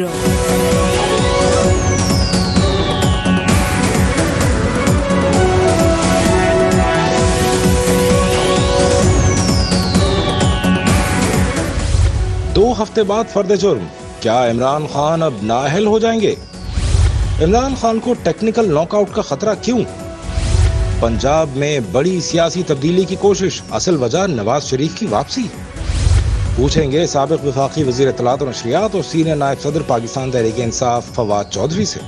दो हफ्ते बाद फर्द जुर्म, क्या इमरान खान अब नाअहल हो जाएंगे? इमरान खान को टेक्निकल नॉकआउट का खतरा क्यों? पंजाब में बड़ी सियासी तब्दीली की कोशिश, असल वजह नवाज शरीफ की वापसी। पूछेंगे साबिक वफाकी वजीर इत्तलात और नशरियात और सीनियर नायब सदर पाकिस्तान तहरीक इंसाफ फवाद चौधरी से।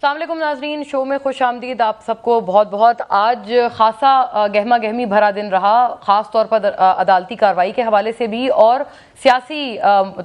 अस्सलामुअलैकुम नाजरीन, शो में खुश आमदीद आप सबको बहुत बहुत। आज खासा गहमा गहमी भरा दिन रहा, ख़ास तौर पर अदालती कार्रवाई के हवाले से भी और सियासी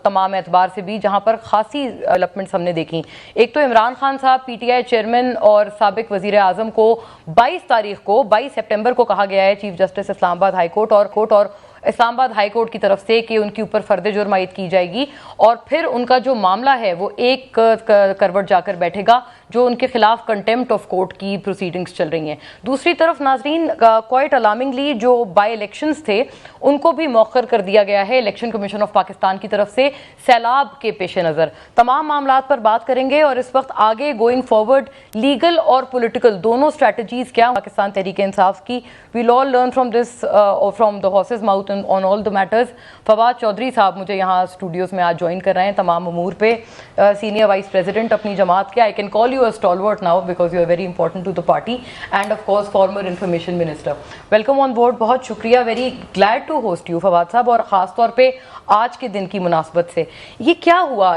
तमाम एतबार से भी, जहाँ पर खासी डेवलपमेंट्स हमने देखी। एक तो इमरान खान साहब PTI चेयरमैन और साबिक वज़ीर आज़म को 22 सितंबर को कहा गया है chief justice Islamabad high court और इस्लामाबाद हाई कोर्ट की तरफ से कि उनके ऊपर फर्द जुर्म आयद की जाएगी और फिर उनका जो मामला है वो एक करवट जाकर बैठेगा, जो उनके खिलाफ कंटेम्प्ट ऑफ कोर्ट की प्रोसीडिंग्स चल रही हैं। दूसरी तरफ नाजरीन, क्वाइट अलार्मिंगली जो बाई इलेक्शंस थे उनको भी मौखर कर दिया गया है इलेक्शन कमीशन ऑफ पाकिस्तान की तरफ से सैलाब के पेश नज़र। तमाम मामलात पर बात करेंगे और इस वक्त आगे गोइंग फॉरवर्ड लीगल और पॉलिटिकल दोनों स्ट्रैटेजीज क्या पाकिस्तान तहरीक इंसाफ की। We'll all learn from this from the horse's mouth on all the matters. Fawad Chaudhry साहब मुझे यहाँ स्टूडियोज़ में आज ज्वाइन कर रहे हैं तमाम अमूर पे, सीनियर वाइस प्रेसिडेंट अपनी जमात के। I can call you a stalwart now because you are very important to the party and of course former information minister. Welcome on board, बहुत शुक्रिया, very glad to host you Fawad साहब। और ख़ास तौर पे आज के दिन की मुनासबत से ये क्या हुआ,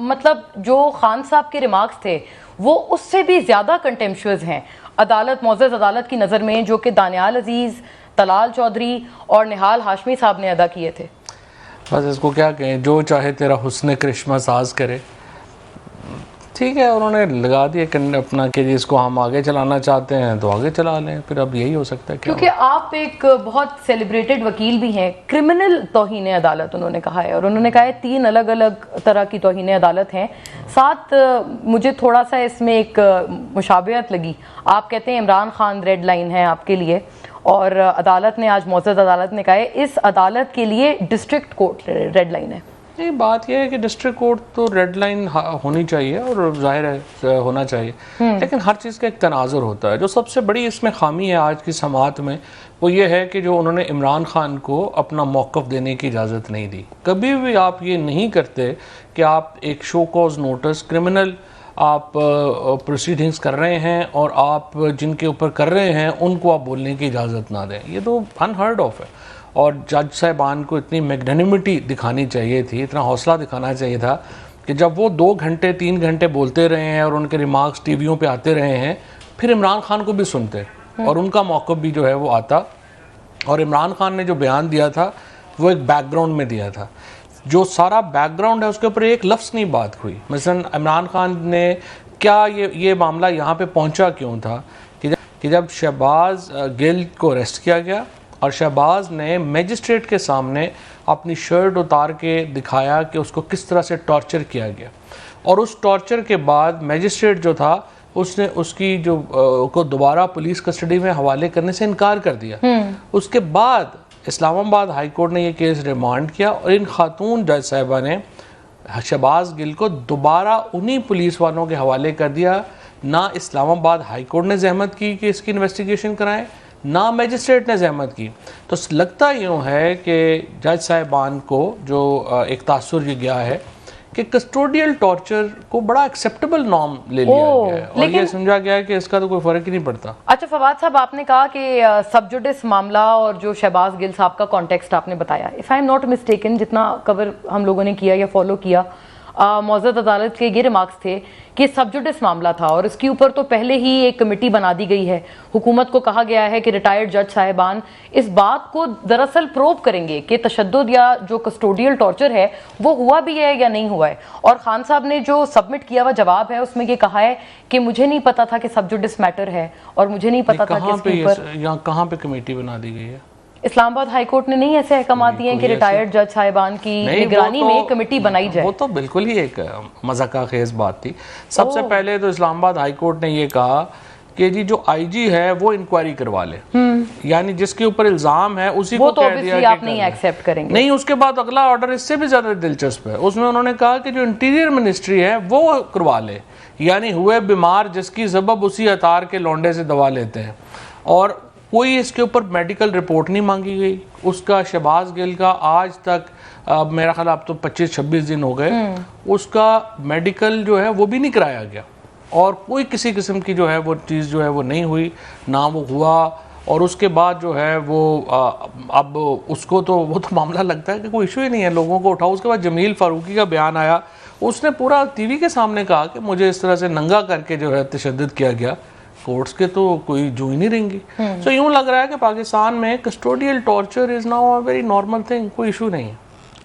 मतलब जो खान साहब के रिमार्क्स थे वो उससे भी ज़्यादा कंटेम्पचुअस हैं अदालत, मौजूद अदालत की नज़र में, जो कि दानियाल अजीज़, तलाल चौधरी और निहाल हाशमी साहब ने अदा किए थे। बस इसको क्या कहें, जो चाहे तेरा हुस्न करिश्मा साज करे। ठीक है, उन्होंने लगा दिया अपना कि जिसको हम आगे चलाना चाहते हैं तो आगे चला लें, फिर अब यही हो सकता है। क्योंकि आप एक बहुत सेलिब्रेटेड वकील भी हैं। क्रिमिनल तौहीन अदालत उन्होंने कहा है और उन्होंने कहा है 3 अलग अलग तरह की तौहीन अदालत हैं। साथ मुझे थोड़ा सा इसमें एक मुशाबहत लगी। आप कहते हैं इमरान खान रेड लाइन है आपके लिए और अदालत ने, आज मौजूद अदालत ने कहा है इस अदालत के लिए डिस्ट्रिक्ट कोर्ट रेड लाइन है। नहीं, बात यह है कि डिस्ट्रिक्ट कोर्ट तो रेड लाइन होनी चाहिए और जाहिर है होना चाहिए, लेकिन हर चीज़ का एक तनाजुर होता है। जो सबसे बड़ी इसमें खामी है आज की समात में वो ये है कि जो उन्होंने इमरान खान को अपना मौक़िफ़ देने की इजाज़त नहीं दी। कभी भी आप ये नहीं करते कि आप एक शो कॉज नोटिस, क्रिमिनल आप प्रोसीडिंग्स कर रहे हैं और आप जिनके ऊपर कर रहे हैं उनको आप बोलने की इजाज़त ना दें। ये तो अनहर्ड ऑफ है। और जज साहिबान को इतनी मैग्नेनिमिटी दिखानी चाहिए थी, इतना हौसला दिखाना चाहिए था कि जब वो 2 घंटे 3 घंटे बोलते रहे हैं और उनके रिमार्क्स टीवियों पे आते रहे हैं, फिर इमरान खान को भी सुनते और उनका मौक़िफ़ भी जो है वो आता। और इमरान खान ने जो बयान दिया था वो एक बैकग्राउंड में दिया था, जो सारा बैकग्राउंड है उसके ऊपर एक लफ्ज़ नहीं बात हुई। मसलन इमरान खान ने क्या ये मामला यहाँ पर पहुँचा क्यों था कि जब शहबाज गिल को अरेस्ट किया गया और शहबाज ने मजिस्ट्रेट के सामने अपनी शर्ट उतार के दिखाया कि उसको किस तरह से टॉर्चर किया गया, और उस टॉर्चर के बाद मजिस्ट्रेट जो था उसने उसकी जो को दोबारा पुलिस कस्टडी में हवाले करने से इनकार कर दिया। उसके बाद इस्लामाबाद हाई कोर्ट ने ये केस रिमांड किया और इन खातून जज साहिबा ने शहबाज गिल को दोबारा उन्हीं पुलिस वालों के हवाले कर दिया। ना इस्लामाबाद हाई कोर्ट ने जहमत की कि इसकी इन्वेस्टिगेशन कराएं, ना मैजिस्ट्रेट ने जहमत की। तो लगता यूँ है कि जज साहिबान को जो एक तासुर ये गया है कि कस्टोडियल टॉर्चर को बड़ा एक्सेप्टेबल नॉर्म ले लिया गया है और ये समझा गया है कि इसका तो कोई फ़र्क ही नहीं पड़ता। अच्छा फवाद साहब, आपने कहा कि सब जुडिस मामला और जो शहबाज गिल साहब का कॉन्टेक्स्ट आपने बताया, if I am not mistaken, जितना कवर हम लोगों ने किया या फॉलो किया, मौजूद अदालत के ये रिमार्क्स थे कि सब जुडिस मामला था और इसके ऊपर तो पहले ही एक कमेटी बना दी गई है। हुकूमत को कहा गया है कि रिटायर्ड जज साहिबान इस बात को दरअसल प्रूव करेंगे कि तशद्दुद या जो कस्टोडियल टॉर्चर है वो हुआ भी है या नहीं हुआ है। और खान साहब ने जो सबमिट किया हुआ जवाब है उसमें ये कहा है कि मुझे नहीं पता था कि सब जुडिस मैटर है और मुझे नहीं पता था कि इसके ऊपर। यहाँ कहाँ पे कमेटी बना दी गई है? इस्लामाबाद हाई कोर्ट ने नहीं ऐसे अहकाम दिए हैं कि रिटायर्ड जज साहिबान की निगरानी में कमेटी बनाई जाए? वो तो बिल्कुल ही एक मज़ाका खेज बात थी। सबसे पहले तो इस्लामाबाद हाई कोर्ट ने ये कहा कि जी जो आईजी है वो इंक्वायरी करवा ले, यानी जिसके ऊपर इल्जाम है उसी वो को तो कह दिया कि आप नहीं एक्सेप्ट करेंगे। नहीं, उसके बाद अगला ऑर्डर इससे भी ज्यादा दिलचस्प है। उसमें उन्होंने कहा कि जो इंटीरियर मिनिस्ट्री है वो करवा ले, यानी हुए बीमार जिसकी सबब उसी अतार के लौंडे से दवा लेते हैं, और कोई इसके ऊपर मेडिकल रिपोर्ट नहीं मांगी गई। उसका शहबाज गिल का आज तक मेरा ख्याल अब तो 25-26 दिन हो गए, उसका मेडिकल जो है वो भी नहीं कराया गया, और कोई किसी किस्म की जो है वो चीज़ जो है वो नहीं हुई, ना वो हुआ। और उसके बाद जो है वो अब उसको तो वो तो मामला लगता है कि कोई इशू ही नहीं है, लोगों को उठाओ। उसके बाद जमील फारूकी का बयान आया, उसने पूरा टीवी के सामने कहा कि मुझे इस तरह से नंगा करके जो है तशद्दुद किया गया, कोर्ट्स के तो कोई जू ही नहीं रहेंगी। सो यूँ लग रहा है कि पाकिस्तान में custodial torture is now a very normal thing, कोई इशू नहीं है।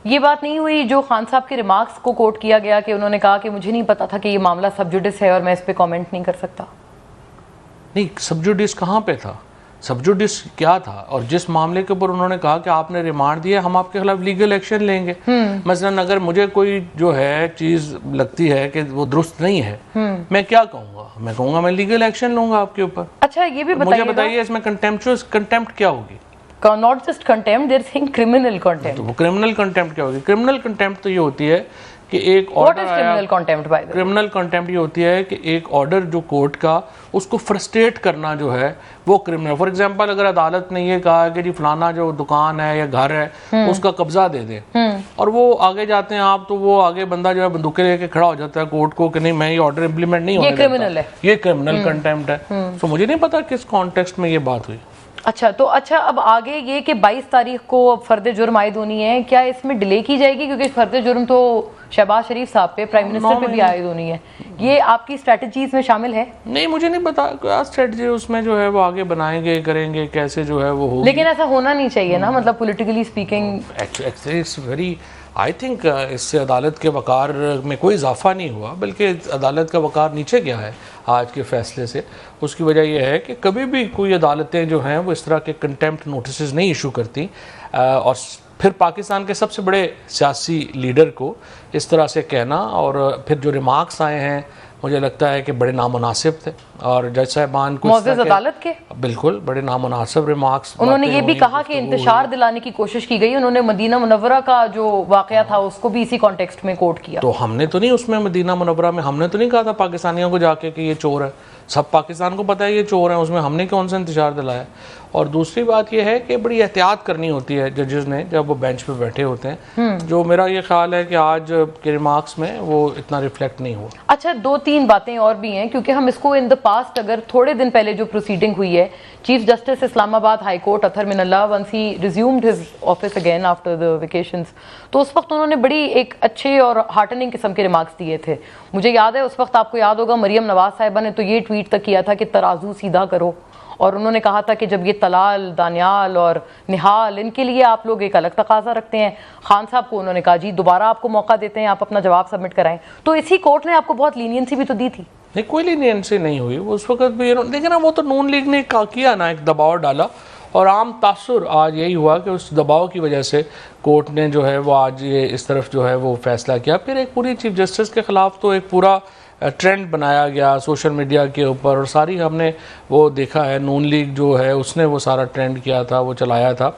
ये बात नहीं हुई जो खान साहब के रिमार्क्स को कोट किया गया कि उन्होंने कहा कि मुझे नहीं पता था कि ये मामला सब जुडिस है और मैं इस पे कमेंट नहीं कर सकता? नहीं, सब जुडिस कहाँ पे था? सब जुडिस क्या था? और जिस मामले के ऊपर उन्होंने कहा कि आपने रिमांड दिया, हम आपके खिलाफ लीगल एक्शन लेंगे। मसलन अगर मुझे कोई जो है चीज लगती है कि वो दुरुस्त नहीं है, मैं क्या कहूँगा? मैं कहूँगा मैं लीगल एक्शन लूंगा आपके ऊपर। अच्छा, ये भी मुझे बताइए इसमें कंटेम्प्ट क्या होगी? Not just contempt, they're saying criminal contempt. तो वो क्रिमिनल कंटेम्प्ट क्या होगी? क्रिमिनल कंटेम्प्ट तो ये होती है कि एक ऑर्डर आया। Criminal contempt by the way? Criminal contempt ये होती है कि एक ऑर्डर जो कोर्ट का, उसको फ्रस्ट्रेट करना जो है वो क्रिमिनल। फॉर एग्जांपल अगर अदालत ने ये कहा कि जी फलाना जो दुकान है या घर है उसका कब्जा दे दे, और वो आगे जाते हैं आप, तो वो आगे बंदा जो है बंदूकें लेके खड़ा हो जाता है कोर्ट को कि नहीं मैं ये ऑर्डर इम्प्लीमेंट नहीं होने देता, क्रिमिनल है, ये क्रिमिनल कंटेम्प्ट है। तो मुझे नहीं पता किस कॉन्टेक्स्ट में ये बात हुई। अच्छा, तो अच्छा अब आगे ये कि 22 तारीख को फर्द जुर्म आयद होनी है, क्या इसमें डिले की जाएगी? क्योंकि फर्द जुर्म तो शहबाज शरीफ साहब पे, प्राइम मिनिस्टर पे भी आयद होनी है, ये आपकी स्ट्रेटजीज में शामिल है? नहीं, मुझे नहीं पता क्या स्ट्रेटजी उसमें जो है वो आगे बनाएंगे, करेंगे, कैसे जो है वो होगी। लेकिन ऐसा होना नहीं चाहिए ना, मतलब politically speaking it's very, I think इससे अदालत के वक़ार में कोई इजाफा नहीं हुआ, बल्कि अदालत का वक़ार नीचे गया है आज के फैसले से। उसकी वजह यह है कि कभी भी कोई अदालतें जो हैं वो इस तरह के कंटेम्प्ट नोटिस नहीं इशू करती, और फिर पाकिस्तान के सबसे बड़े सियासी लीडर को इस तरह से कहना, और फिर जो रिमार्क्स आए हैं मुझे लगता है कि बड़े नामुनासिब थे, और जज साहबान को मुअज़्ज़ज़ अदालत के बिल्कुल बड़े नामुनासिब रिमार्क्स। उन्होंने ये भी कहा कि इंतशार दिलाने की कोशिश की गई, उन्होंने मदीना मुनव्वरा का जो वाकया था उसको भी इसी कॉन्टेक्स्ट में कोट किया। तो हमने तो नहीं उसमें मदीना मुनव्वरा में हमने तो नहीं कहा था पाकिस्तानियों को जाके कि ये चोर है, सब पाकिस्तान को पता है ये चोर है, उसमें हमने कौन सा इंतजार दिलाया। और दूसरी बात यह है कि बड़ी एहतियात करनी होती है जजेस ने जब वो बेंच पे बैठे होते हैं, जो मेरा ये ख्याल है कि आज के रिमार्क्स में वो इतना रिफ्लेक्ट नहीं हुआ। अच्छा, 2-3 बातें और भी हैं, क्योंकि हम इसको इन द पास्ट अगर थोड़े दिन पहले जो प्रोसीडिंग हुई है, chief justice Islamabad high court Athar Minallah once he resumed his office again after the vacations, तो उस वक्त उन्होंने बड़ी एक अच्छे और हार्टनिंग किस्म के रिमार्क्स दिए थे। मुझे याद है उस वक्त, आपको याद होगा, मरियम नवाज साहिबा ने तो ये ट्वीट तक किया था कि तराजू सीधा करो, और उन्होंने कहा था कि जब ये तलाल, दानियाल और निहाल, इनके लिए आप लोग एक अलग तकाजा रखते हैं, खान साहब को उन्होंने कहा जी दोबारा आपको मौका देते हैं, आप अपना जवाब सबमिट कराएं। तो इसी कोर्ट ने आपको बहुत लीनियंसी भी तो दी थी। नहीं, कोई लीनियंसी नहीं हुई उस वक्त भी, लेकिन ना वो तो नून लीग ने किया ना, एक दबाव डाला, और आम तासुर आज यही हुआ कि उस दबाव की वजह से कोर्ट ने जो है वो आज ये इस तरफ जो है वो फैसला किया। फिर एक पूरी चीफ जस्टिस के ख़िलाफ़ तो एक पूरा ट्रेंड बनाया गया सोशल मीडिया के ऊपर, और सारी हमने वो देखा है, नून लीग जो है उसने वो सारा ट्रेंड किया था, वो चलाया था।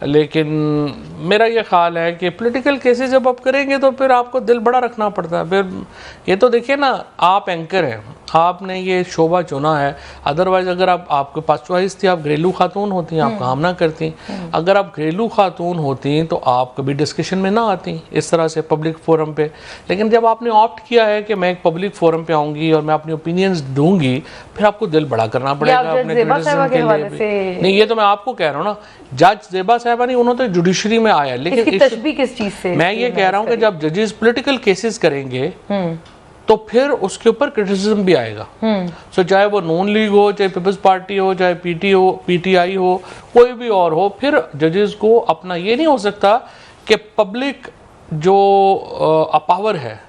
लेकिन मेरा ये ख्याल है कि पॉलिटिकल केसेस जब आप करेंगे तो फिर आपको दिल बड़ा रखना पड़ता है। फिर ये तो देखिए ना, आप एंकर हैं, आपने ये शोबा चुना है, अदरवाइज़ अगर आपके पास चॉइस थी, आप घरेलू खातून होती, आप काम ना करती। अगर आप घरेलू खातून होती तो आप कभी डिस्कशन में ना आती इस तरह से पब्लिक फोरम पे। लेकिन जब आपने ऑप्ट किया है कि मैं एक पब्लिक फोरम पे आऊँगी और मैं अपनी ओपिनियंस दूंगी, फिर आपको दिल बड़ा करना पड़ेगा अपने क्रिटिसिज्म के लिए। नहीं, ये तो मैं आपको कह रहा हूँ ना, जज ज़ेबा साहिबा नहीं, उन्होंने तो जुडिशरी में आया, लेकिन तशबीह किस चीज़ से? मैं ये कह रहा हूँ कि जब जजेस पॉलिटिकल केसेस करेंगे तो फिर उसके ऊपर क्रिटिसिज्म भी आएगा। सो चाहे वो नून लीग हो, चाहे पीपल्स पार्टी हो, चाहे पीटीआई हो, कोई भी और हो, फिर जजेस को अपना ये नहीं हो सकता कि पब्लिक जो पावर है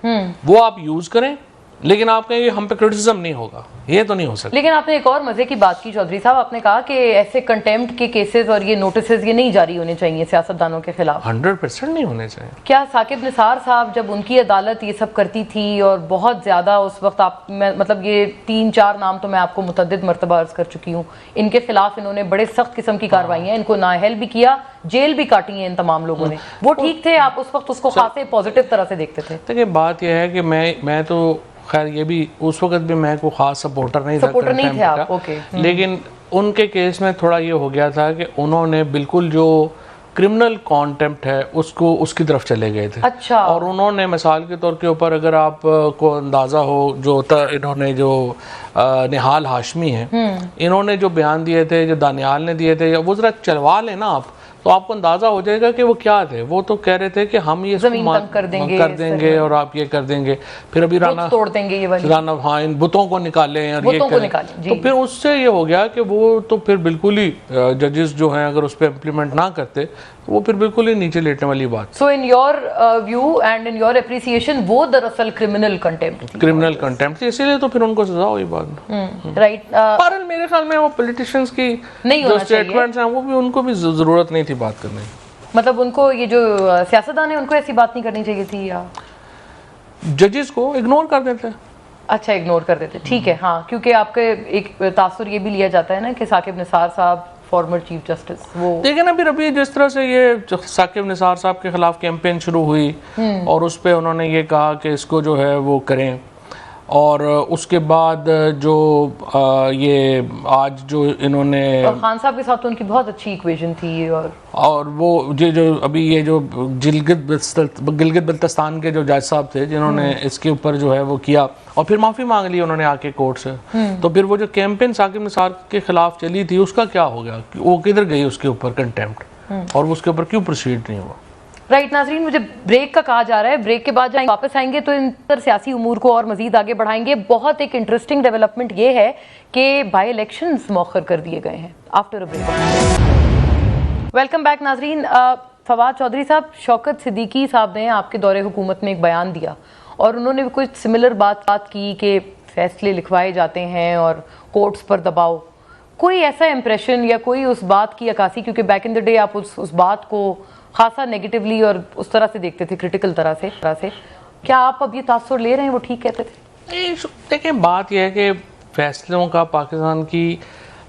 वो आप यूज करें लेकिन आप कहेंगे हम पे क्रिटिसिज्म नहीं होगा, ये तो नहीं हो सकता। लेकिन आपने एक और मजे की बात की चौधरी साहब, आपने कहा कि ऐसे कंटेम्प्ट के केसेस और ये नोटिसेस ये नहीं जारी होने चाहिए सियासतदानों के खिलाफ। 100% नहीं होने चाहिए। क्या साकिब निसार साहब जब उनकी अदालत ये सब करती थी और बहुत ज्यादा उस वक्त मतलब ये 3-4 नाम तो मैं आपको मुतअद्दिद मरतबा अर्ज कर चुकी हूँ, इनके खिलाफ इन्होंने बड़े सख्त किस्म की कार्रवाइयाँ, इनको नाअहल भी किया, जेल भी काटी है इन तमाम लोगों ने, वो ठीक थे? आप उस वक्त उसको खासे पॉजिटिव तरह से देखते थे? देखिए बात यह है कि मैं तो खैर ये भी उस वक्त भी मैं कोई खास सपोर्टर नहीं थे आप, ओके। लेकिन उनके केस में थोड़ा ये हो गया था कि उन्होंने बिल्कुल जो क्रिमिनल कॉन्टेम्प्ट है उसकी तरफ चले गए थे। अच्छा। और उन्होंने मिसाल के तौर के ऊपर अगर आप को अंदाज़ा हो जो इन्होंने जो निहाल हाशमी है, इन्होंने जो बयान दिए थे, जो दानियाल ने दिए थे, या वो ज़रा चलवा लेना आप तो आपको अंदाजा हो जाएगा कि वो क्या थे। वो तो कह रहे थे कि हम ये जमीन तंग कर देंगे और आप ये कर देंगे, फिर अभी राना तोड़ देंगे, ये वाली राना हाँ इन बुतों को निकालें और ये करें। तो फिर उससे ये हो गया कि वो तो फिर बिल्कुल ही जजेस जो हैं अगर उस पर इम्प्लीमेंट ना करते तो वो फिर बिल्कुल ही नीचे लेटने वाली बात। So in your view and in your appreciation वो दरअसल क्रिमिनल कंटेम्प्ट थी, इसीलिए तो फिर उनको सजा हुई बाद में। राइट। पर मेरे ख्याल में वो पॉलिटिशियंस की जो स्टेटमेंट्स हैं वो भी उनको भी जरूरत नहीं थी बात करने की। मतलब उनको ये जो सियासतदान है उनको ऐसी बात नहीं करनी चाहिए थी, या जजेस को इग्नोर कर देते? अच्छा, इग्नोर कर देते, ठीक है। हाँ, क्योंकि आपके एक तासुर ये भी लिया जाता है ना कि साकिब निसार साहब फॉर्मर चीफ जस्टिस, वो देखिए ना फिर अभी जिस तरह से ये साकिब निसार साहब के खिलाफ कैंपेन शुरू हुई और उस पर उन्होंने ये कहा कि इसको जो है वो करें, और उसके बाद जो ये आज जो इन्होंने खान साहब के साथ तो उनकी बहुत अच्छी इक्वेशन थी, और वो जो अभी ये जो गिलगित बल्तिस्तान के जो जज साहब थे जिन्होंने इसके ऊपर जो है वो किया और फिर माफ़ी मांग ली उन्होंने आके कोर्ट से, तो फिर वो जो कैंपेन साकिब निसार के खिलाफ चली थी उसका क्या हो गया, वो किधर गई उसके ऊपर कंटेम्प्ट, और उसके ऊपर क्यों प्रोसीड नहीं हुआ? राइट नाजरीन, मुझे ब्रेक का कहा जा रहा है, ब्रेक के बाद वापस आएंगे तो इन पर सियासी उमूर को और मजीद आगे बढ़ाएंगे। बहुत एक इंटरेस्टिंग डेवलपमेंट ये है कि बाई इलेक्शंस मौखर कर दिए गए हैं after a break. Welcome back नाजरीन। फवाद चौधरी साहब, शौकत सिद्दीकी साहब ने आपके दौरे हुकूमत में एक बयान दिया और उन्होंने भी कुछ सिमिलर बात की कि फैसले लिखवाए जाते हैं और कोर्ट्स पर दबाव। कोई ऐसा इंप्रेशन या कोई उस बात की अक्कासी, क्योंकि बैक इन द डे आप उस बात को खासा नेगेटिवली और उस तरह से देखते थे, क्रिटिकल तरह से, क्या आप अब ये तासुर ले रहे हैं वो ठीक कहते थे? देखिए बात यह है कि फैसलों का पाकिस्तान की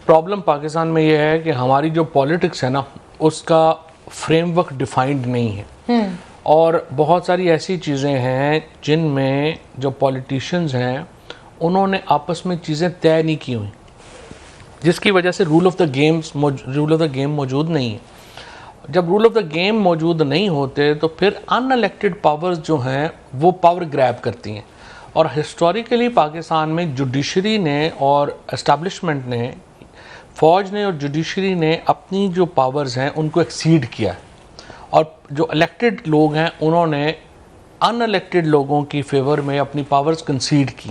प्रॉब्लम पाकिस्तान में यह है कि हमारी जो पॉलिटिक्स है ना उसका फ्रेमवर्क डिफाइंड नहीं है, और बहुत सारी ऐसी चीज़ें हैं जिनमें जो पॉलिटिशियंस हैं उन्होंने आपस में चीज़ें तय नहीं की हुई, जिसकी वजह से रूल ऑफ द गेम मौजूद नहीं है। जब रूल ऑफ द गेम मौजूद नहीं होते तो फिर अनइलेक्टेड पावर्स जो हैं वो पावर ग्रैब करती हैं, और हिस्टोरिकली पाकिस्तान में जुडिशरी ने और एस्टेब्लिशमेंट ने, फ़ौज ने और जुडिशरी ने अपनी जो पावर्स हैं उनको एक्सीड किया है, और जो इलेक्टेड लोग हैं उन्होंने अनइलेक्टेड लोगों की फेवर में अपनी पावर्स कंसीड की,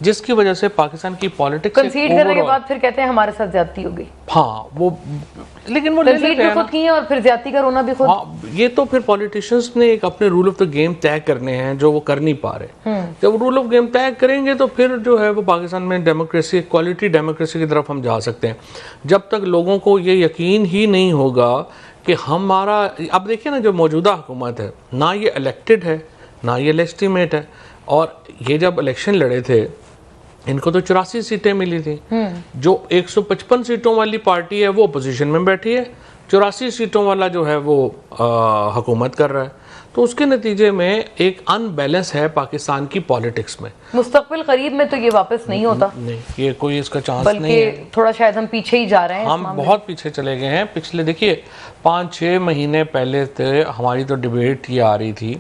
जिसकी वजह से पाकिस्तान की पॉलिटिक्स कंसीड करने के बाद फिर कहते हैं हमारे साथ ज्यादती हो गई। हाँ, वो लेकिन वो कंसीड भी खुद की है और फिर ज्यादती का रोना भी खुद। हाँ, ये तो फिर पॉलिटिशियंस ने एक अपने रूल ऑफ द गेम तय करने हैं जो वो कर नहीं पा रहे। जब रूल ऑफ गेम तय करेंगे तो फिर जो है वो पाकिस्तान में डेमोक्रेसी, क्वालिटी डेमोक्रेसी की तरफ हम जा सकते हैं। जब तक लोगों को ये यकीन ही नहीं होगा कि हमारा, अब देखिए ना जो मौजूदा हुकूमत है ना ये इलेक्टेड है ना ये लेजिटिमेट है, और ये जब इलेक्शन लड़े थे इनको तो 84 सीटें मिली थी, जो 155 सीटों वाली पार्टी है वो अपोजिशन में बैठी है, 84 सीटों वाला जो है वो हुकूमत कर रहा है, तो उसके नतीजे में एक अनबैलेंस है पाकिस्तान की पॉलिटिक्स में। मुस्तकबिल करीब में तो ये वापस नहीं होता, नहीं, ये कोई इसका चांस नहीं है, बल्कि थोड़ा शायद हम पीछे ही जा रहे हैं। हम बहुत पीछे चले गए हैं। पिछले देखिए 5-6 महीने पहले थे हमारी तो डिबेट ये आ रही थी,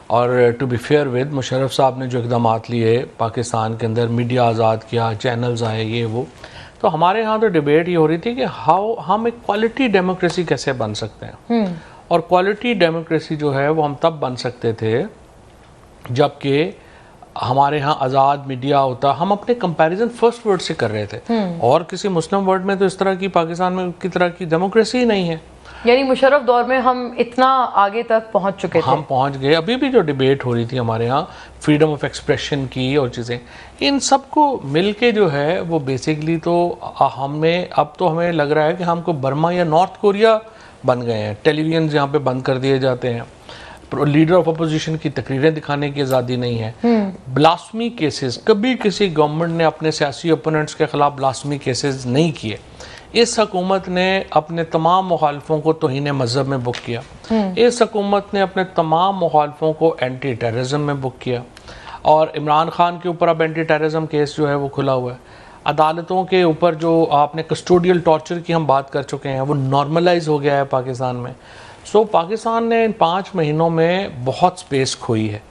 और to be fair with Musharraf साहब ने जो इक़दाम लिए पाकिस्तान के अंदर, मीडिया आज़ाद किया, चैनल्स आए, ये वो, तो हमारे यहाँ तो डिबेट ये हो रही थी कि हम एक क्वालिटी डेमोक्रेसी कैसे बन सकते हैं, और क्वालिटी डेमोक्रेसी जो है वो हम तब बन सकते थे जबकि हमारे यहाँ आज़ाद मीडिया होता। हम अपने कंपैरिजन फर्स्ट वर्ल्ड से कर रहे थे, और किसी मुस्लिम वर्ल्ड में तो इस तरह की पाकिस्तान में की तरह की डेमोक्रेसी ही नहीं है। यानी मुशर्रफ दौर में हम इतना आगे तक पहुंच चुके थे। हम पहुंच गए। अभी भी जो डिबेट हो रही थी हमारे यहाँ फ्रीडम ऑफ एक्सप्रेशन की और चीज़ें, इन सबको मिलके जो है वो बेसिकली तो हमें अब तो हमें लग रहा है कि हमको बर्मा या नॉर्थ कोरिया बन गए हैं। टेलीविजन यहाँ पे बंद कर दिए जाते हैं, लीडर ऑफ अपोजिशन की तकरीरें दिखाने की आज़ादी नहीं है, ब्लास्फेमी केसेस, कभी किसी गवर्नमेंट ने अपने सियासी ओपोनेंट्स के खिलाफ ब्लास्फेमी केसेस नहीं किए। इस हुकूमत ने अपने तमाम मुखालफों को तौहीन मज़हब में बुक किया। इस हुकूमत ने अपने तमाम मुखालफों को एंटी टेररिज्म में बुक किया, और इमरान खान के ऊपर अब एंटी टेररिज्म केस जो है वो खुला हुआ है। अदालतों के ऊपर जो आपने कस्टोडियल टॉर्चर की हम बात कर चुके हैं, वो नॉर्मलाइज हो गया है पाकिस्तान में। सो पाकिस्तान ने इन 5 महीनों में बहुत स्पेस खोई है,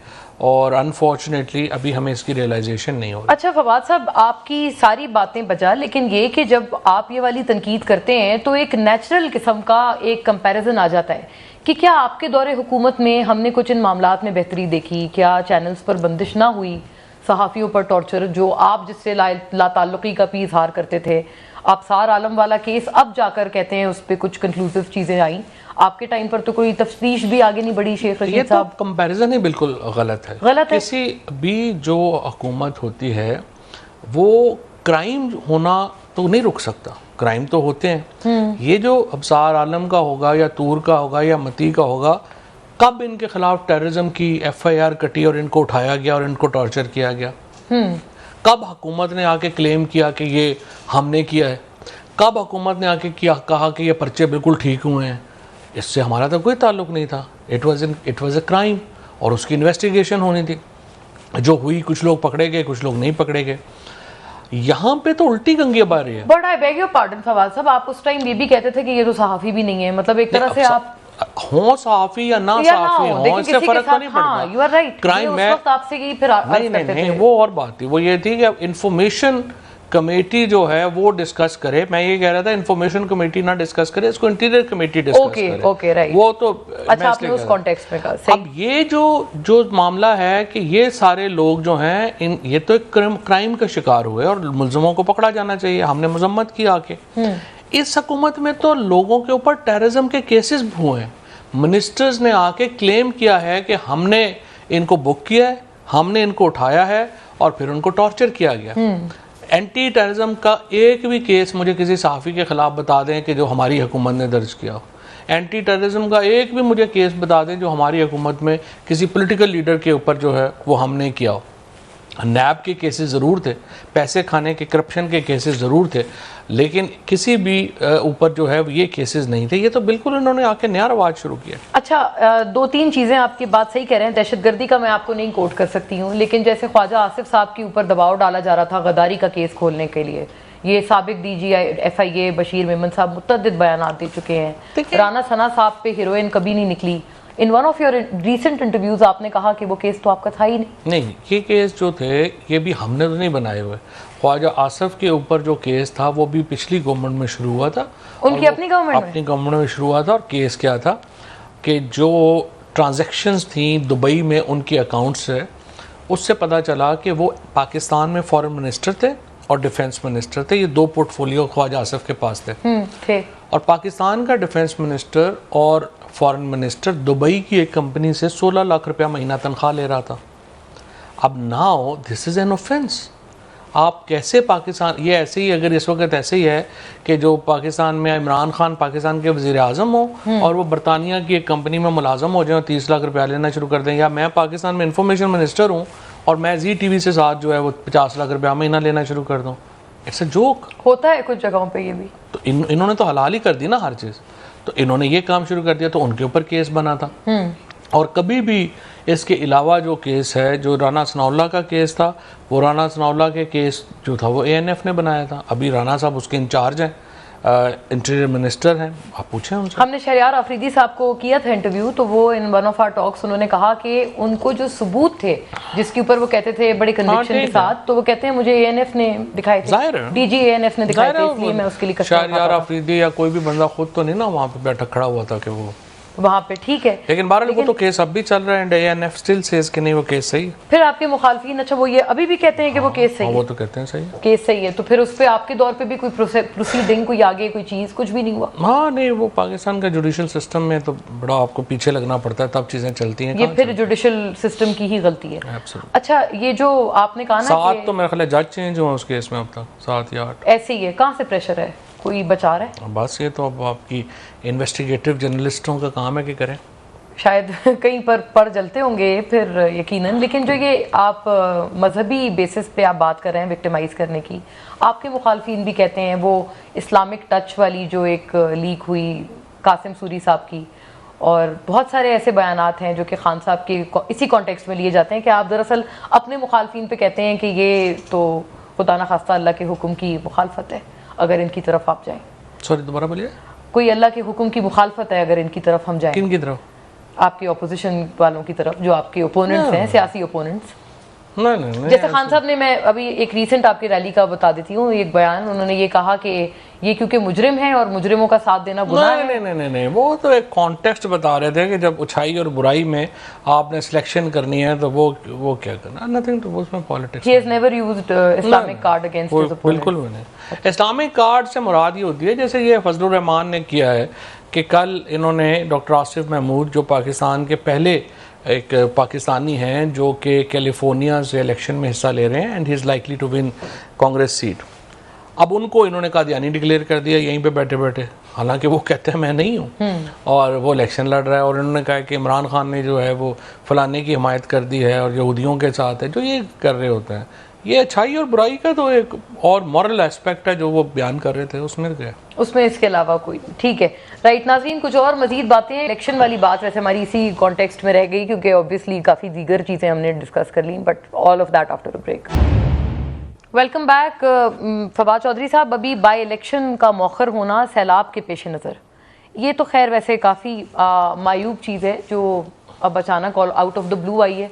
और अनफॉर्चुनेटली अभी हमें इसकी रियलाइजेशन नहीं हो रही। अच्छा फवाद साहब, आपकी सारी बातें बजा, लेकिन ये कि जब आप ये वाली तनकीद करते हैं तो एक नेचुरल किस्म का एक कंपैरिजन आ जाता है कि क्या आपके दौरे हुकूमत में हमने कुछ इन मामलात में बेहतरी देखी? क्या चैनल्स पर बंदिश ना हुई, सहाफ़ियों पर टॉर्चर, जो आप जिससे लाताल्लुकी का भी इजहार करते थे? आबसार आलम वाला केस अब जाकर कहते हैं उस पर कुछ कंक्लूसिव चीज़ें आई, आपके टाइम पर तो कोई तफ्तीश भी आगे नहीं बढ़ी। शेख रशीद साहब, तो कंपैरिजन ही बिल्कुल गलत है। गलत है। किसी भी जो हुकूमत होती है वो क्राइम होना तो नहीं रुक सकता, क्राइम तो होते हैं। ये जो अबसार आलम का होगा या तूर का होगा या मती का होगा, कब इनके खिलाफ टेररिज्म की FIR कटी और इनको उठाया गया और इनको टॉर्चर किया गया? कब हुकूमत ने आके क्लेम किया कि ये हमने किया है? कब हुकूमत ने आके कहा कि ये पर्चे बिल्कुल ठीक हुए हैं? इससे हमारा तो कोई ताल्लुक नहीं था। इट वाज अ क्राइम, और उसकी इन्वेस्टिगेशन होनी थी। जो हुई, कुछ लोग पकड़े गए, कुछ लोग नहीं पकड़े गए। यहाँ पे तो उल्टी गंगे बह रही है। But I beg your pardon Fawad साहब, आप उस टाइम ये भी कहते थे कि ये तो सहाफ़ी भी नहीं है, मतलब एक तरह से आप हो सहाफ़ी या ना सहाफ़ी हो, इससे फर्क तो नहीं पड़ता। You are right. क्राइम में आपसे ही फिर नहीं, वो और बात थी। वो ये थी कि इंफॉर्मेशन कमेटी जो है वो डिस्कस करे। मैं ये कह रहा था इंफॉर्मेशन कमेटी ना डिस्कस करे, इसको इंटीरियर कमेटी डिस्कस करे। Okay right. वो तो अच्छा, आपने उस कॉन्टेक्स्ट में कहा। अब ये जो मामला है कि ये सारे लोग जो हैं, ये तो एक क्राइम का शिकार हुए और मुल्ज़िमों को पकड़ा जाना चाहिए। हमने मजम्मत की आके। इस हुकूमत में तो लोगों के ऊपर टेररिज्म के केसेस हुए हैं। मिनिस्टर्स ने आके क्लेम किया है कि हमने इनको बुक किया है, हमने इनको उठाया है और फिर उनको टॉर्चर किया गया। एंटी टेररिज्म का एक भी केस मुझे किसी सहाफ़ी के खिलाफ बता दें कि जो हमारी हुकूमत ने दर्ज किया हो। एंटी टेररिज्म का एक भी मुझे केस बता दें जो हमारी हुकूमत में किसी पॉलिटिकल लीडर के ऊपर जो है वो हमने किया हो। नैब के केसेस ज़रूर थे, पैसे खाने के, करप्शन के केसेस ज़रूर थे, लेकिन किसी भी ऊपर जो है ये केसेस नहीं थे। ये तो बिल्कुल इन्होंने आके नया रवाज शुरू किया। अच्छा, 2-3 चीज़ें आपकी बात सही कह रहे हैं। दहशतगर्दी का मैं आपको नहीं कोट कर सकती हूँ, लेकिन जैसे ख्वाजा आसिफ साहब के ऊपर दबाव डाला जा रहा था गद्दारी का केस खोलने के लिए, ये साबिक DGI FIA बशीर मेमन साहब मुतअद्दिद बयानात दे चुके हैं। राना सना साहब पे हीरोइन कभी नहीं निकली। इन one of your recent interviews आपने कहा कि वो केस तो आपका था ही नहीं। ये केस जो थे ये भी हमने तो नहीं बनाए हुए। ख्वाजा आसिफ के ऊपर जो केस था वो भी पिछली गवर्नमेंट में शुरू हुआ था, उनकी अपनी गवर्नमेंट में शुरू हुआ था। और केस क्या था कि जो ट्रांजैक्शंस थी दुबई में उनके अकाउंट से, उससे पता चला कि वो पाकिस्तान में फॉरेन मिनिस्टर थे और डिफेंस मिनिस्टर थे। ये 2 पोर्टफोलियो ख्वाजा आसिफ के पास थे। और पाकिस्तान का डिफेंस मिनिस्टर और फॉरेन मिनिस्टर दुबई की एक कंपनी से 16 लाख रुपया महीना तनख्वाह ले रहा था। अब now this is an offence. आप कैसे पाकिस्तान, ये ऐसे ही अगर इस वक्त ऐसे ही है कि जो पाकिस्तान में इमरान खान पाकिस्तान के वज़ीर आज़म हो और वो बरतानिया की एक कंपनी में मुलाजम हो जाए और 30 लाख रुपया लेना शुरू कर दें, या मैं पाकिस्तान में इंफॉर्मेशन मिनिस्टर हूँ और मैं ZTV से साथ जो है वो 50 लाख रुपया महीना लेना शुरू कर दूँ। It's a joke. होता है कुछ जगहों पे ये भी। तो इन्होंने तो हलाल ही कर दी ना हर चीज़। तो इन्होंने ये काम शुरू कर दिया तो उनके ऊपर केस बना था। और कभी भी इसके अलावा जो केस है, जो राना सनाउल्लाह का केस था, वो राना सनाउल्लाह के केस जो था वो ANF ने बनाया था। अभी राना साहब उसके इंचार्ज हैं, इंटीरियर मिनिस्टर हैं, आप पूछें उनसे। हमने शहरियार अफरीदी साहब को किया था इंटरव्यू, तो वो in one of our talks उन्होंने कहा कि उनको जो सबूत थे जिसके ऊपर वो कहते थे बड़े कन्विक्शन के साथ, तो वो कहते हैं मुझे ANF ने दिखाए थे, DG ANF ने दिखाए थे, इसलिए मैं उसके लिए शहरियार अफरीदी या कोई भी बंदा खुद तो नहीं ना वहाँ पे बैठा खड़ा हुआ था कि वो वहाँ पे, ठीक है। लेकिन बहरहाल वो तो केस अब भी चल रहा है एंड ANF स्टिल सेज कि नहीं वो केस सही है। फिर आपके मुखालफिन अच्छा वो ये अभी भी कहते हैं कि वो केस सही है? वो तो कहते हैं सही है, केस सही है। तो फिर उस पर आपके दौर पे भी कोई प्रोसीडिंग, कोई आगे कोई चीज़ कुछ भी नहीं हुआ? हाँ नहीं, वो पाकिस्तान का जुडिशल सिस्टम में तो बड़ा आपको पीछे लगना पड़ता है तब चीज़ें चलती हैं। ये फिर जुडिशल सिस्टम की ही गलती है। अच्छा, ये जो आपने कहा ना 7 तो मेरे ख्याल जज चेंज हुआ उस केस में अब तक, 7 या 8 ऐसे ही है। कहाँ से प्रेशर है, कोई बचा रहा है? बस ये तो अब आपकी इन्वेस्टिगेटिव जर्नलिस्टों का काम है कि करें। शायद कहीं पर पड़ जलते होंगे फिर यकीनन। लेकिन जो ये आप मजहबी बेसिस पे आप बात कर रहे हैं विक्टिमाइज करने की, आपके मुखालफिन भी कहते हैं वो इस्लामिक टच वाली जो एक लीक हुई कासिम सूरी साहब की, और बहुत सारे ऐसे बयानात हैं जो कि खान साहब के इसी कॉन्टेक्स्ट में लिए जाते हैं कि आप दरअसल अपने मुखालफिन पे कहते हैं कि ये तो खुदा न खास्ता अल्लाह के हुक्म की मुखालफत है अगर इनकी तरफ आप जाएं। सॉरी दोबारा बोलिए। कोई अल्लाह के हुक्म की मुखालफत है अगर इनकी तरफ हम जाएं। किन की तरफ? आपके ऑपोजिशन वालों की तरफ, जो आपके ओपोनेंट्स हैं, सियासी ओपोनेंट्स। नहीं, जैसे खान साहब ने, मैं अभी एक रीसेंट आपकी रैली का बता देती हूँ एक बयान, उन्होंने ये कहा कि ये क्योंकि मुजरिम है और मुजरिमों का साथ देना गुनाह है। नहीं, वो तो एक कॉन्टेक्स्ट बता रहे थे कि जब अच्छाई और बुराई में आपने सिलेक्शन करनी है तो वो क्या करना, नथिंग टू उसमें politics. He has never used Islamic card against his opponent. बिल्कुल भी नहीं। इस्लामिक कार्ड से मुराद ये होती है जैसे ये फजलुर रहमान ने किया है कि कल इन्होंने डॉक्टर आसिफ महमूद जो पाकिस्तान के पहले एक पाकिस्तानी हैं जो कि कैलिफोर्निया से इलेक्शन में हिस्सा ले रहे हैं and he is likely to win congress seat, अब उनको इन्होंने कादियानी डिक्लेयर कर दिया यहीं पे बैठे बैठे, हालांकि वो कहते हैं मैं नहीं हूँ और वो इलेक्शन लड़ रहा है, और इन्होंने कहा कि इमरान खान ने जो है वो फलाने की हिमायत कर दी है और यहूदियों के साथ है, जो ये कर रहे होते हैं। ये अच्छाई और बुराई का तो एक और मॉरल एस्पेक्ट है जो वो बयान कर रहे थे, उसमें क्या, उसमें इसके अलावा कोई, ठीक है। राइट नाज़रीन, कुछ और मजीद बातें, इलेक्शन वाली बात वैसे हमारी इसी कॉन्टेक्स्ट में रह गई क्योंकि ऑब्वियसली काफ़ी दीगर चीज़ें हमने डिस्कस कर ली, but all of that after a break. Welcome back. Fawad Chaudhry साहब, अभी बाई इलेक्शन का मौखर होना सैलाब के पेश नज़र, ये तो खैर वैसे काफ़ी मायूब चीज़ है जो अब अचानक आउट ऑफ द ब्लू आई है।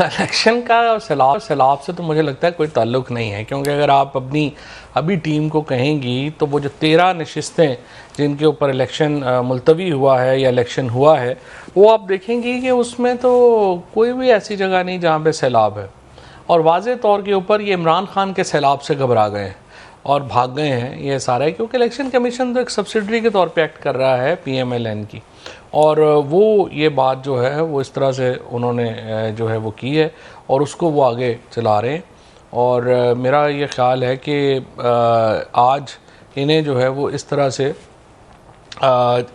इलेक्शन का और सैलाब से तो मुझे लगता है कोई ताल्लुक नहीं है, क्योंकि अगर आप अपनी अभी टीम को कहेंगी तो वो जो 13 नशिस्तें जिनके ऊपर इलेक्शन मुलतवी हुआ है या इलेक्शन हुआ है, वो आप देखेंगी कि उसमें तो कोई भी ऐसी जगह नहीं जहाँ पे सैलाब है, और वाज़े तौर के ऊपर ये इमरान खान के सैलाब से घबरा गए हैं और भाग गए हैं। ये सारा है क्योंकि इलेक्शन कमीशन तो एक सब्सिडरी के तौर पे एक्ट कर रहा है PMLN की, और वो ये बात जो है वो इस तरह से उन्होंने जो है वो की है और उसको वो आगे चला रहे हैं। और मेरा ये ख्याल है कि आज इन्हें जो है वो इस तरह से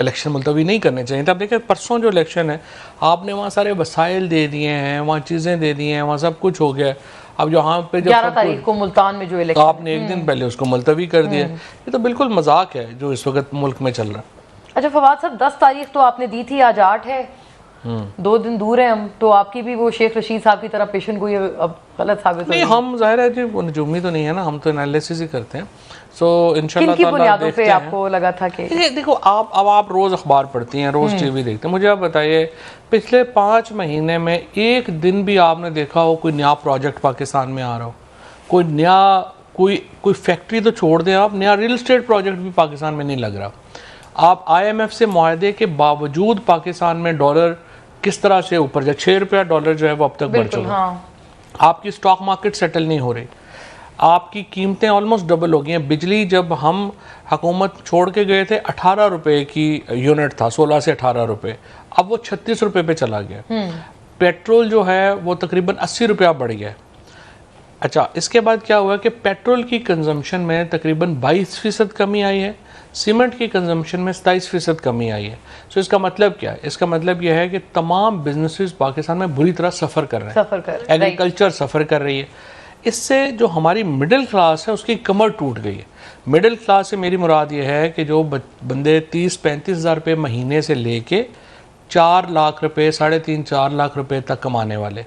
इलेक्शन मुलतवी नहीं करने चाहिए थे। अब देखिए परसों जो इलेक्शन है आपने वहाँ सारे वसाइल दे दिए हैं, वहाँ चीज़ें दे दी हैं, वहाँ सब कुछ हो गया। अब यहाँ पे जब 11 तारीख को मुल्तान में जो इलेक्शन, आपने एक दिन पहले उसको मुलतवी कर दिया, ये तो बिल्कुल मजाक है जो इस वक्त मुल्क में चल रहा है। अच्छा फवाद साहब, 10 तारीख तो आपने दी थी, आज 8 है, 2 दिन दूर है हम, तो आपकी भी वो शेख रशीद साहब की तरह पेशन को ये अब गलत साबित नहीं, हम जाहिर है जी वो नजूमी तो नहीं है ना, हम तो एनालिसिस ही करते हैं। सो इंशाल्लाह किन की बुनियादों पे आपको लगा था कि देखो आप रोज अखबार पढ़ती हैं, रोज टीवी देखते हैं, मुझे आप बताइए पिछले 5 महीने में एक दिन भी आपने देखा हो कोई नया प्रोजेक्ट पाकिस्तान में आ रहा हो, कोई नया कोई फैक्ट्री तो छोड़ दें आप, नया रियल एस्टेट प्रोजेक्ट भी पाकिस्तान में नहीं लग रहा। आप IMF से मुआहदे के बावजूद पाकिस्तान में डॉलर किस तरह से ऊपर जाए, 6 रुपया डॉलर जो है वो अब तक बढ़ चुका। हाँ। आपकी स्टॉक मार्केट सेटल नहीं हो रही, आपकी कीमतें ऑलमोस्ट डबल हो गई हैं। बिजली जब हम हुकूमत छोड़ के गए थे 18 रुपये की यूनिट था, 16 से 18 रुपये, अब वो 36 रुपये पे चला गया। पेट्रोल जो है वो तकरीबन 80 रुपया बढ़ गया। अच्छा, इसके बाद क्या हुआ कि पेट्रोल की कंजम्पशन में तकरीबन 22% कमी आई है, सीमेंट की कंजम्पशन में 27% कमी आई है। सो इसका मतलब क्या है? इसका मतलब यह है कि तमाम बिजनेसेस पाकिस्तान में बुरी तरह सफ़र कर रहे हैं, एग्रीकल्चर सफ़र कर रही है। इससे जो हमारी मिडिल क्लास है उसकी कमर टूट गई है। मिडिल क्लास से मेरी मुराद ये है कि जो बंदे 30-35 हज़ार रुपये महीने से लेके 4 लाख रुपये, 3.5-4 लाख रुपये तक कमाने वाले,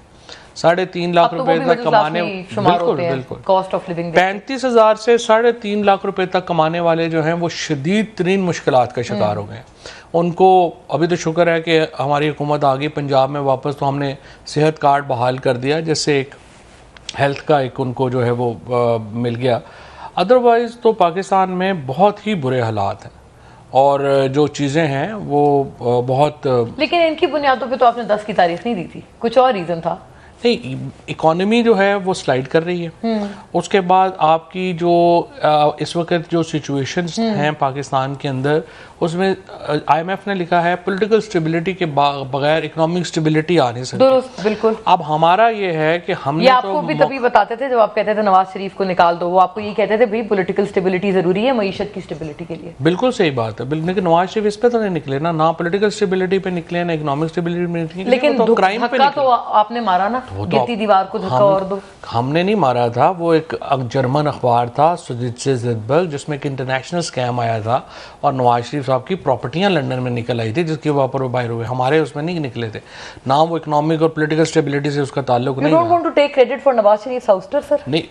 3.5 लाख रुपए तक कमाने, बिल्कुल कॉस्ट ऑफ लिविंग 35 हज़ार से 3.5 लाख रुपए तक कमाने वाले जो हैं वो शदीद तरीन मुश्किलात का शिकार हो गए। उनको अभी तो शुक्र है कि हमारी हुकूमत आ गई पंजाब में वापस, तो हमने सेहत कार्ड बहाल कर दिया जिससे एक हेल्थ का एक उनको जो है वो मिल गया। अदरवाइज़ तो पाकिस्तान में बहुत ही बुरे हालात हैं, और जो चीज़ें हैं वो बहुत लेकिन इनकी बुनियादों पे तो आपने 10 की तारीख नहीं दी थी, कुछ और रीजन था? नहीं, इकोनॉमी जो है वो स्लाइड कर रही है। उसके बाद आपकी जो इस वक्त जो सिचुएशंस हैं पाकिस्तान के अंदर, उसमें IMF ने लिखा है पॉलिटिकल स्टेबिलिटी के बगैर इकोनॉमिक स्टेबिलिटी आ नहीं सकती। दुरुस्त, बिल्कुल। अब हमारा ये है कि हमने ये आपको भी तभी बताते थे जब आप कहते थे नवाज शरीफ को निकाल दो, वो आपको ये कहते थे भाई पॉलिटिकल स्टेबिलिटी जरूरी है मईशत की स्टेबिलिटी के लिए। बिल्कुल सही बात है, लेकिन नवाज शरीफ इस पे तो नहीं निकले ना पॉलिटिकल स्टेबिलिटी पे निकले, ना इकोनॉमिक स्टेबिलिटी पे निकले, लेकिन तो क्राइम पे धक्का तो आपने मारा ना, गिरती दीवार को धक्का और दो। हमने नहीं मारा था, वो एक जर्मन अखबार था सुदित्से ज़िदबर्ग, जिसमें एक इंटरनेशनल स्कैम आया था और नवाज शरीफ साहब की प्रॉपर्टियां लंदन में निकल आई थी, जिसके ऊपर वो बाहर हुए। हमारे उसमें नहीं निकले थे ना, वो इकोनॉमिक और पॉलिटिकल स्टेबिलिटी से उसका ताल्लुक नहीं। You don't want to take credit for Nawaz Sharif ouster, sir? नहीं,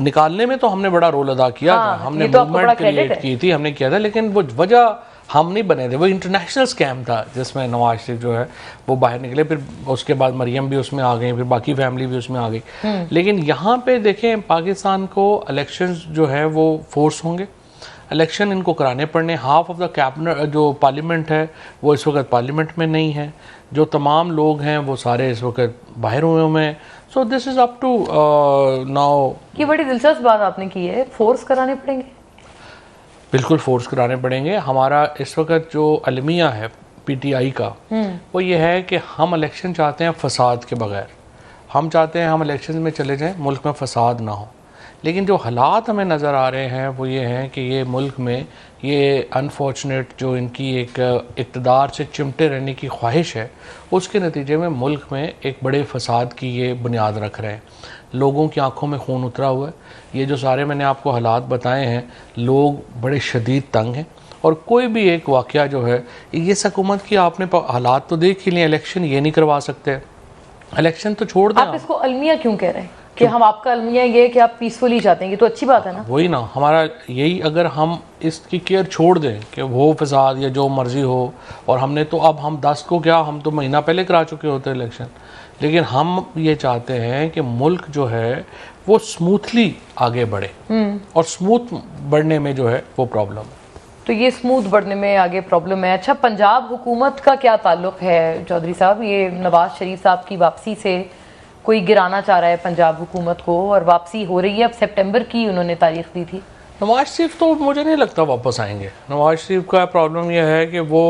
निकालने में तो हमने बड़ा रोल अदा किया था, हमने मूवमेंट क्रिएट की थी, हमने किया था, लेकिन वो वजह हम नहीं बने थे। वो इंटरनेशनल स्कैम था जिसमें नवाज शरीफ जो है वो बाहर निकले, फिर उसके बाद मरियम भी उसमें आ गई, फिर बाकी फैमिली भी उसमें आ गई। लेकिन यहाँ पे देखें, पाकिस्तान को इलेक्शंस जो है वो फोर्स होंगे, इलेक्शन इनको कराने पड़ने। हाफ ऑफ द कैबिनेट जो पार्लियामेंट है वो इस वक्त पार्लियामेंट में नहीं है, जो तमाम लोग हैं वो सारे इस वक्त बाहर हुए हैं। So this is up to now. ये बड़ी दिलचस्प बात आपने की है, फोर्स कराने पड़ेंगे। बिल्कुल फोर्स कराने पड़ेंगे। हमारा इस वक्त जो अलमिया है PTI का, वो ये है कि हम इलेक्शन चाहते हैं फसाद के बगैर। हम चाहते हैं हम इलेक्शन में चले जाएं, मुल्क में फसाद ना हो। लेकिन जो हालात हमें नज़र आ रहे हैं वो ये हैं कि ये मुल्क में ये अनफॉर्चुनेट जो इनकी एक इक़्तिदार से चिमटे रहने की ख्वाहिश है, उसके नतीजे में मुल्क में एक बड़े फसाद की ये बुनियाद रख रहे हैं। लोगों की आंखों में खून उतरा हुआ है। ये जो सारे मैंने आपको हालात बताए हैं, लोग बड़े शदीद तंग हैं। और कोई भी एक वाक़या जो है, ये हुकूमत की आपने हालात तो देख ही लिए, इलेक्शन ये नहीं करवा सकते, इलेक्शन तो छोड़ दें। आप इसको अलमिया क्यों कह रहे हैं कि हम आपका अलमिया ये कि आप पीसफुली चाहते हैं, ये तो अच्छी बात है ना। वही ना, हमारा यही, अगर हम इसकी केयर छोड़ दें कि वो फसाद या जो मर्जी हो, और हमने तो अब हम 10 को क्या, हम तो महीना पहले करा चुके होते इलेक्शन। लेकिन हम ये चाहते हैं कि मुल्क जो है वो स्मूथली आगे बढ़े, और स्मूथ बढ़ने में जो है वो प्रॉब्लम है। तो ये स्मूथ बढ़ने में आगे प्रॉब्लम है। अच्छा, पंजाब हुकूमत का क्या ताल्लुक है चौधरी साहब? ये नवाज शरीफ साहब की वापसी से कोई गिराना चाह रहा है पंजाब हुकूमत को, और वापसी हो रही है। अब सितंबर की उन्होंने तारीख दी थी। नवाज शरीफ तो मुझे नहीं लगता वापस आएंगे। नवाज शरीफ का प्रॉब्लम यह है कि वो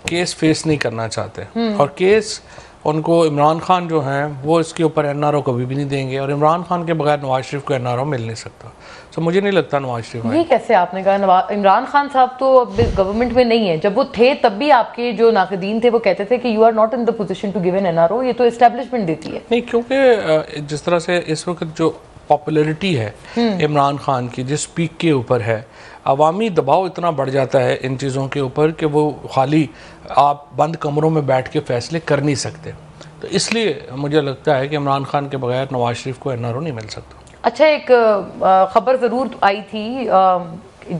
केस फेस नहीं करना चाहते, और केस उनको इमरान खान जो हैं वो इसके ऊपर NRO कभी भी नहीं देंगे, और इमरान खान के बगैर नवाज शरीफ को NRO मिल नहीं सकता। तो मुझे नहीं लगता नवाज शरीफ ये कैसे आपने कहा? इमरान खान साहब तो अब गवर्नमेंट में नहीं है। जब वो थे तब भी आपके जो नाक़दीन थे वो कहते थे कि you are not in the position to give an NRO, ये तो एस्टेब्लिशमेंट देती है। नहीं, क्योंकि जिस तरह से इस वक्त जो पॉपुलैरिटी है इमरान खान की, जिस पीक के ऊपर है, अवामी दबाव इतना बढ़ जाता है इन चीज़ों के ऊपर कि वो खाली आप बंद कमरों में बैठ के फैसले कर नहीं सकते। तो इसलिए मुझे लगता है कि इमरान खान के बगैर नवाज शरीफ को NRO नहीं मिल सकता। अच्छा, एक खबर ज़रूर आई थी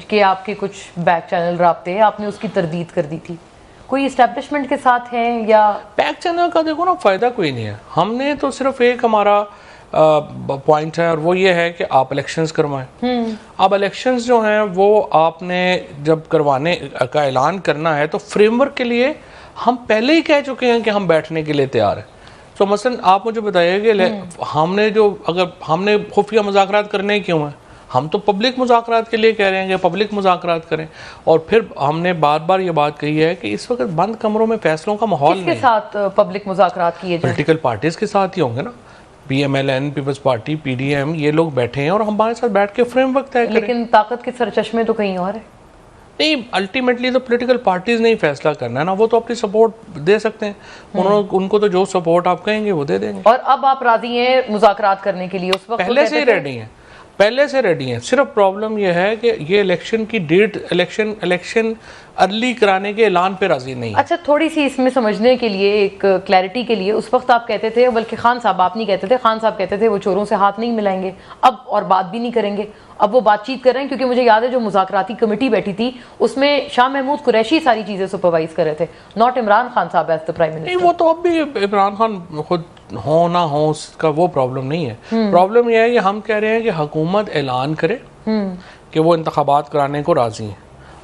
कि आपके कुछ बैक चैनल राब्ते, आपने उसकी तरदीद कर दी थी। कोई इस्टेब्लिशमेंट के साथ हैं या? बैक चैनल का देखो ना, फ़ायदा कोई नहीं है। हमने तो सिर्फ एक हमारा पॉइंट है, और वो ये है कि आप इलेक्शंस करवाएं। अब इलेक्शंस जो हैं वो आपने जब करवाने का ऐलान करना है, तो फ्रेमवर्क के लिए हम पहले ही कह चुके हैं कि हम बैठने के लिए तैयार हैं। तो मसलन आप मुझे बताइए कि हमने जो, अगर हमने खुफिया मुज़ाकरात करने क्यों हैं? हम तो पब्लिक मुज़ाकरात के लिए कह रहे हैं कि पब्लिक मुज़ाकरात करें। और फिर हमने बार बार ये बात कही है कि इस वक्त बंद कमरों में फैसलों का माहौल नहीं है। किसके साथ पब्लिक मुज़ाकरात किए? पॉलिटिकल पार्टीज़ के साथ ही होंगे ना, PMLN, पीपल्स पार्टी, PDM, ये लोग बैठे हैं और हम हमारे साथ बैठ के फ्रेमवर्क तय करें। लेकिन ताकत के सरचश्मे तो कहीं और है। नहीं, अल्टीमेटली तो पॉलिटिकल पार्टीज नहीं फैसला करना है ना, वो तो अपनी सपोर्ट दे सकते हैं। उनको तो जो सपोर्ट आप कहेंगे वो दे देंगे। और अब आप राजी हैं मुज़ाकरात करने के लिए? उस वक्त पहले से ही रेडी हैं, पहले से रेडी हैं। सिर्फ प्रॉब्लम यह है कि ये इलेक्शन की डेट, इलेक्शन अर्ली कराने के ऐलान पे राजी नहीं। अच्छा, थोड़ी सी इसमें समझने के लिए, एक क्लैरिटी के लिए, उस वक्त आप कहते थे, बल्कि खान साहब, आप नहीं कहते थे, खान साहब कहते थे वो चोरों से हाथ नहीं मिलाएंगे अब, और बात भी नहीं करेंगे। अब वो बातचीत कर रहे हैं, क्योंकि मुझे याद है जो मुज़ाकराती कमेटी बैठी थी उसमें शाह महमूद कुरैशी सारी चीजें सुपरवाइज कर रहे थे, नॉट इमरान खान साहब एज द प्राइम मिनिस्टर। नहीं, वो तो अब भी इमरान खान खुद हो ना हो उसका वो प्रॉब्लम नहीं है। प्रॉब्लम यह है कि हम कह रहे हैं कि हुकूमत ऐलान करे कि वो इंतखाबात कराने को राजी है,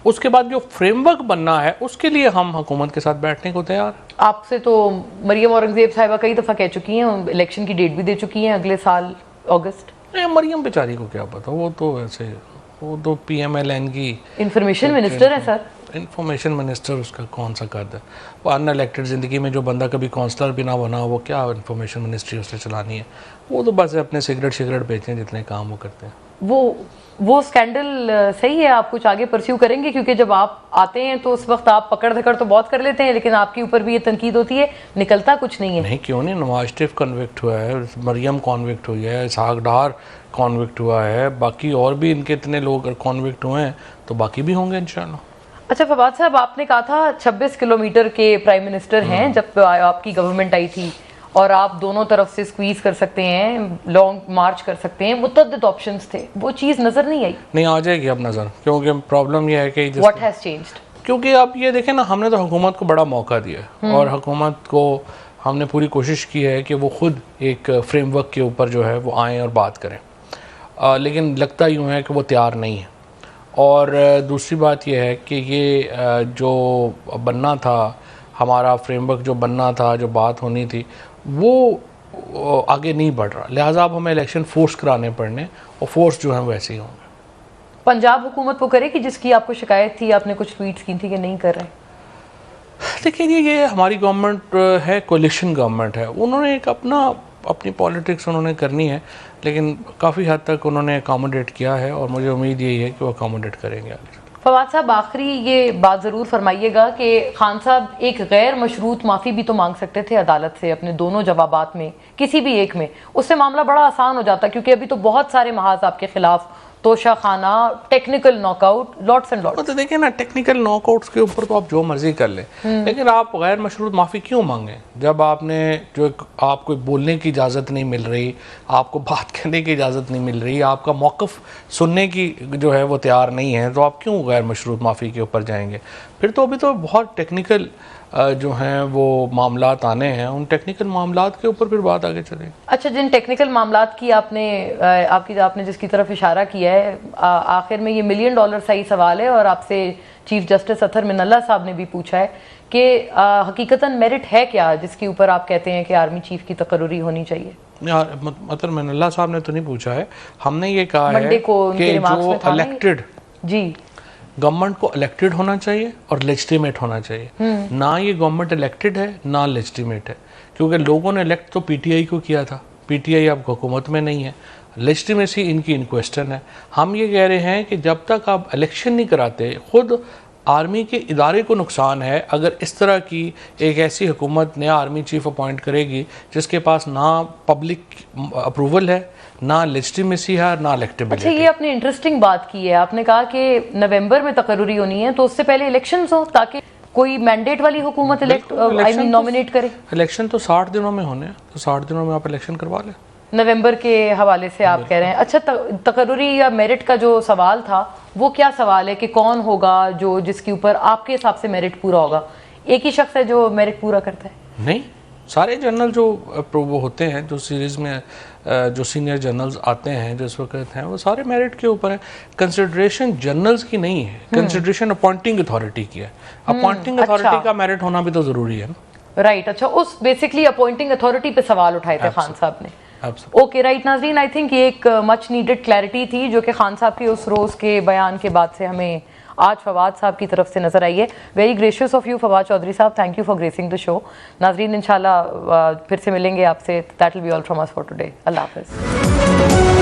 उसके बाद जो फ्रेमवर्क बनना है उसके लिए हम हुकूमत के साथ बैठने को तैयार। आपसे तो मरियम औरंगजेब साहिबा कई दफ़ा कह चुकी हैं, इलेक्शन की डेट भी दे चुकी हैं अगले साल अगस्त। मरियम बेचारी को क्या पता, वो तो वैसे वो तो PMLN की इंफॉर्मेशन मिनिस्टर है सर। इंफॉर्मेशन मिनिस्टर, उसका कौन सा कद है? वो अनइलेक्टेड ज़िंदगी में जो बंदा कभी काउंसलर भी ना बना, वो क्या इंफॉर्मेशन मिनिस्ट्री उसने चलानी है? वो तो बस अपने सिगरेट बेचें जितने काम वो करते हैं। वो स्कैंडल सही है, आप कुछ आगे परस्यू करेंगे? क्योंकि जब आप आते हैं तो उस वक्त आप पकड़ धकड़ तो बहुत कर लेते हैं, लेकिन आपके ऊपर भी ये तनकीद होती है, निकलता कुछ नहीं है। नहीं, क्यों नहीं? नवाज शरीफ कन्विक्ट हुआ है, मरियम कॉन्विक्ट हुई है, इसहाक डार कॉन्विक्ट हुआ है, बाकी और भी इनके इतने लोग कॉन्विक्ट हुए हैं, तो बाकी भी होंगे इंशाल्लाह। अच्छा फवाद साहब, आपने कहा था 26 किलोमीटर के प्राइम मिनिस्टर हैं जब आपकी गवर्नमेंट आई थी, और आप दोनों तरफ से स्क्वीज कर सकते हैं, लॉन्ग मार्च कर सकते हैं, मुतअद्दिद ऑप्शंस थे, वो चीज़ नज़र नहीं आई। नहीं आ जाएगी अब नज़र, क्योंकि प्रॉब्लम यह है कि व्हाट हैज़ चेंज्ड? क्योंकि आप ये देखें ना, हमने तो हुकूमत को बड़ा मौका दिया है और हुकूमत को हमने पूरी कोशिश की है कि वो खुद एक फ्रेमवर्क के ऊपर जो है वो आएँ और बात करें, लेकिन लगता यूँ है कि वो तैयार नहीं है। और दूसरी बात यह है कि ये जो बनना था, हमारा फ्रेमवर्क जो बनना था, जो बात होनी थी, वो आगे नहीं बढ़ रहा, लिहाजा अब हमें इलेक्शन फोर्स कराने पड़ने, और फोर्स जो है वैसे ही होंगे। पंजाब हुकूमत वो करेगी जिसकी आपको शिकायत थी, आपने कुछ ट्वीट्स की थी कि नहीं कर रहे? देखिए, ये हमारी गवर्नमेंट है, कोलिशन गवर्नमेंट है, उन्होंने एक अपनी पॉलिटिक्स उन्होंने करनी है, लेकिन काफ़ी हद तक उन्होंने अकोमोडेट किया है और मुझे उम्मीद यही है कि वो अकोमोडेट करेंगे आगे। फवाद साहब, आखिरी ये बात ज़रूर फरमाइएगा कि खान साहब एक गैर मशरूत माफ़ी भी तो मांग सकते थे अदालत से अपने दोनों जवाबात में, किसी भी एक में, उससे मामला बड़ा आसान हो जाता, क्योंकि अभी तो बहुत सारे महाज आपके खिलाफ, तोशा खाना, technical knockout, lots and lots. तो देखिए ना, टेक्निकल नॉकआउट्स के ऊपर तो आप जो मर्जी कर लें, लेकिन आप गैर मशरूत माफ़ी क्यों मांगें जब आपने जो आपको बोलने की इजाज़त नहीं मिल रही, आपको बात करने की इजाज़त नहीं मिल रही, आपका मौक़िफ़ सुनने की जो है वो तैयार नहीं है, तो आप क्यों गैर मशरूत माफ़ी के ऊपर जाएंगे? फिर तो अभी तो बहुत टेक्निकल जो हैं वो मामलात आने हैं, उन टेक्निकल मामलात के ऊपर फिर बात आगे चलेगी। अच्छा, जिन टेक्निकल मामलात की आपने जिसकी तरफ इशारा किया है, आखिर में ये $1 मिलियन सही सवाल है, और आपसे चीफ जस्टिस अतहर मिनल्ला साहब ने भी पूछा है कि हकीकतन मेरिट है क्या जिसके ऊपर आप कहते हैं कि आर्मी चीफ की तकर्रुरी होनी चाहिए? अतहर मिनल्ला साहब ने तो नहीं पूछा है, हमने ये कहा है मंडे को कि जो इलेक्टेड जी गवर्नमेंट को इलेक्टेड होना चाहिए और लेजिटिमेट होना चाहिए, ना ये गवर्नमेंट इलेक्टेड है ना लेजिटिमेट है, क्योंकि लोगों ने इलेक्ट तो PTI को किया था, PTI अब हुकूमत में नहीं है, लेजिटिमेसी इनकी इन क्वेश्चन है। हम ये कह रहे हैं कि जब तक आप इलेक्शन नहीं कराते, खुद आर्मी के इदारे को नुकसान है अगर इस तरह की एक ऐसी हुकूमत नया आर्मी चीफ अपॉइंट करेगी जिसके पास ना पब्लिक अप्रूवल है, ना लेजिटिमेसी है, ना इलेक्टेबिलिटी। अच्छा, ये आपने इंटरेस्टिंग बात की है, आपने कहा कि नवंबर में तकर्रुरी होनी है, तो उससे पहले इलेक्शंस हो ताकि कोई मैंडेट वाली हुकूमत नॉमिनेट करे। इलेक्शन तो 60 दिनों में होने हैं, तो 60 दिनों में आप इलेक्शन करवा लें। नवंबर के हवाले से आप कह रहे हैं। अच्छा, तकर्रुरी या मेरिट का जो सवाल था, वो क्या सवाल है कि कौन होगा जो जिसके ऊपर आपके हिसाब से मेरिट पूरा होगा? एक ही शख्स है जो मेरिट पूरा करता है? नहीं, सारे जनरल जो वो होते हैं, जो सीरीज़ में जो सीनियर जनरल्स आते हैं जो इस वक्त हैं, वो सारे मेरिट के ऊपर है। कंसिडरेशन जनरल्स की नहीं है, कंसिडरेशन अपॉइंटिंग अथॉरिटी की है। अपॉइंटिंग अथॉरिटी का मेरिट होना भी तो ज़रूरी है ना। राइट, अच्छा, उस बेसिकली अपॉइंटिंग अथॉरिटी पे सवाल उठाए थे खान साहब ने। ओके, राइट नाज़रीन, आई थिंक ये एक मच नीडेड क्लैरिटी थी जो कि खान साहब के उस रोज़ के बयान के बाद से हमें आज फवाद साहब की तरफ से नजर आई है। Very gracious of you Fawad Chaudhry साहब, thank you for gracing the show. नाज़रीन, इंशाल्लाह फिर से मिलेंगे आपसे। That will be all from us for today. अल्लाह हाफ़िज़।